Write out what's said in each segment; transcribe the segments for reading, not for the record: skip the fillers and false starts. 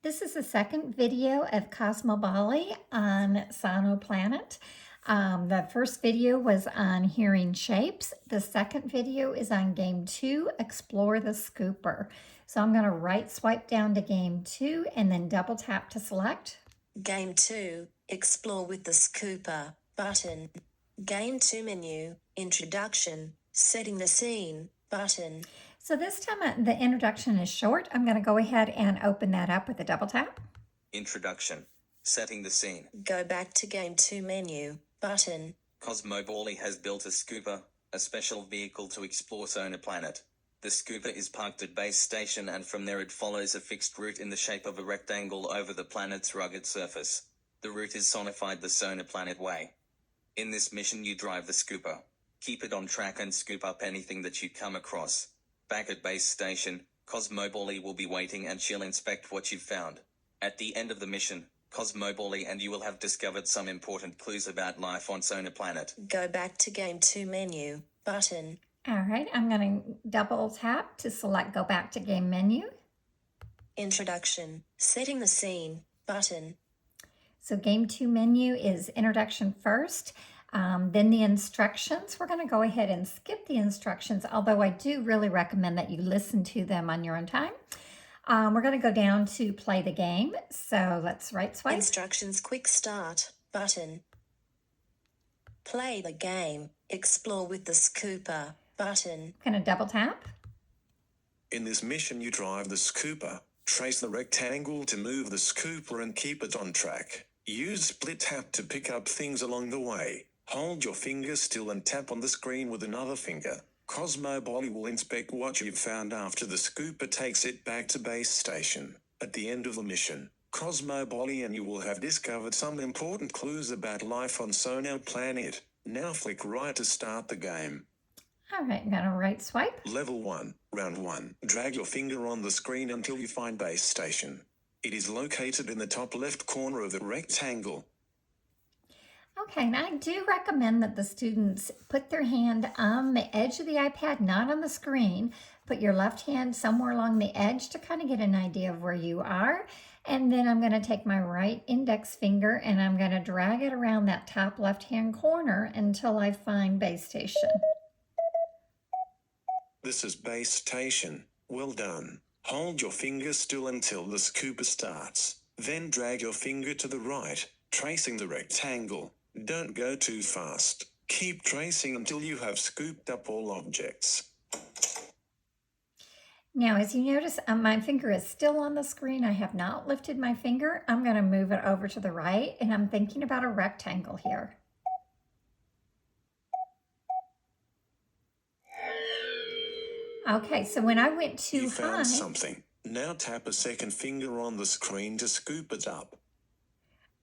This is the second video of CosmoBally on Sonoplanet. The first video was on hearing shapes. The second video is on game 2, Explore the Scooper. So I'm going to right swipe down to game 2 and then double tap to select. Game 2, Explore with the Scooper button. Game 2 menu, Introduction, Setting the Scene button. So this time the introduction is short. I'm going to go ahead and open that up with a double tap. Introduction. Setting the scene. Go back to Game 2 menu button. CosmoBally has built a scooper, a special vehicle to explore Sonoplanet. The scooper is parked at base station, and from there it follows a fixed route in the shape of a rectangle over the planet's rugged surface. The route is sonified the Sonoplanet way. In this mission you drive the scooper. Keep it on track and scoop up anything that you come across. Back at base station, CosmoBally will be waiting and she'll inspect what you've found. At the end of the mission, CosmoBally and you will have discovered some important clues about life on Sonoplanet. Go back to Game 2 menu button. All right, I'm going to double tap to select Go Back to Game Menu. Introduction, Setting the Scene button. So game 2 menu is introduction first. Then the instructions. We're going to go ahead and skip the instructions, although I do really recommend that you listen to them on your own time. We're going to go down to play the game. So let's right swipe. Instructions Quick Start button. Play the game, Explore with the Scooper button. I'm going to double tap. In this mission you drive the scooper, trace the rectangle to move the scooper and keep it on track. Use split tap to pick up things along the way. Hold your finger still and tap on the screen with another finger. CosmoBally will inspect what you've found after the scooper takes it back to base station. At the end of the mission, CosmoBally and you will have discovered some important clues about life on Sonoplanet. Now flick right to start the game. All right, I'm going to right swipe. Level 1, Round 1. Drag your finger on the screen until you find base station. It is located in the top left corner of the rectangle. Okay, and I do recommend that the students put their hand on the edge of the iPad, not on the screen. Put your left hand somewhere along the edge to kind of get an idea of where you are. And then I'm going to take my right index finger and I'm going to drag it around that top left-hand corner until I find base station. This is base station. Well done. Hold your finger still until the scooper starts. Then drag your finger to the right, tracing the rectangle. Don't go too fast. Keep tracing until you have scooped up all objects. Now, as you notice, my finger is still on the screen. I have not lifted my finger. I'm going to move it over to the right, and I'm thinking about a rectangle here. Okay, so when I went too high... You found something. Now tap a second finger on the screen to scoop it up.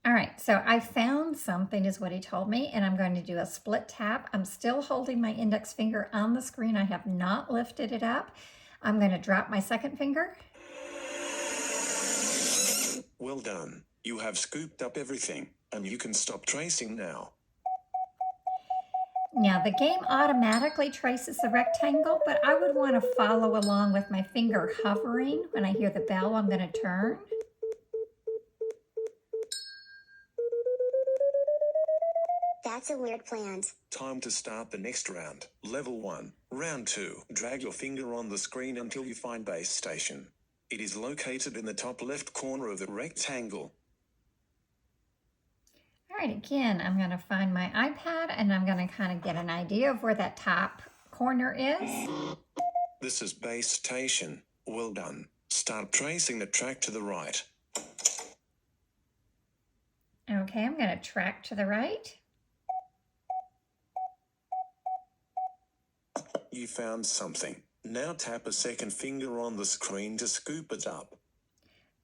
All right, so I found something is what he told me, and I'm going to do a split tap. I'm still holding my index finger on the screen. I have not lifted it up. I'm going to drop my second finger. Well done. You have scooped up everything, and you can stop tracing now. Now, the game automatically traces the rectangle, but I would want to follow along with my finger hovering. When I hear the bell, I'm going to turn. That's a weird plant. Time to start the next round. Level 1, Round 2. Drag your finger on the screen until you find base station. It is located in the top left corner of the rectangle. All right, again, I'm going to find my iPad and I'm going to kind of get an idea of where that top corner is. This is base station. Well done. Start tracing the track to the right. Okay, I'm going to track to the right. You found something. Now tap a second finger on the screen to scoop it up.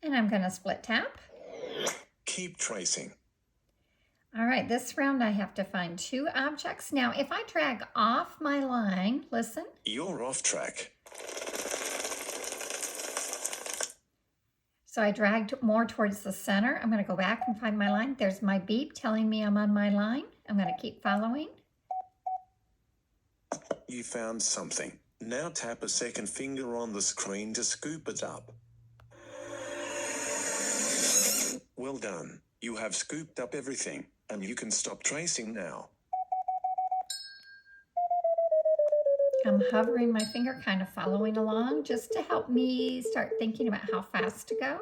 And I'm going to split tap. Keep tracing. All right, this round I have to find 2 objects. Now, if I drag off my line, listen. You're off track. So I dragged more towards the center. I'm going to go back and find my line. There's my beep telling me I'm on my line. I'm going to keep following. You found something. Now tap a second finger on the screen to scoop it up. Well done. You have scooped up everything, and you can stop tracing now. I'm hovering my finger, kind of following along, just to help me start thinking about how fast to go.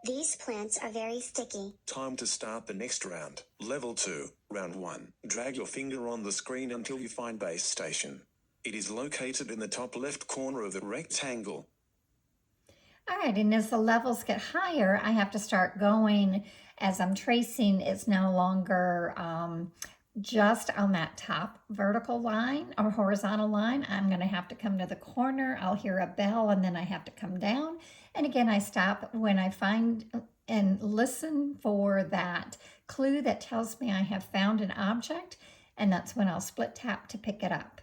These plants are very sticky. Time to start the next round. Level 2, Round 1. Drag your finger on the screen until you find base station. It is located in the top left corner of the rectangle. All right, and as the levels get higher, I have to start going as I'm tracing. It's no longer just on that top vertical line or horizontal line. I'm going to have to come to the corner. I'll hear a bell and then I have to come down. And again, I stop when I find and listen for that clue that tells me I have found an object. And that's when I'll split tap to pick it up.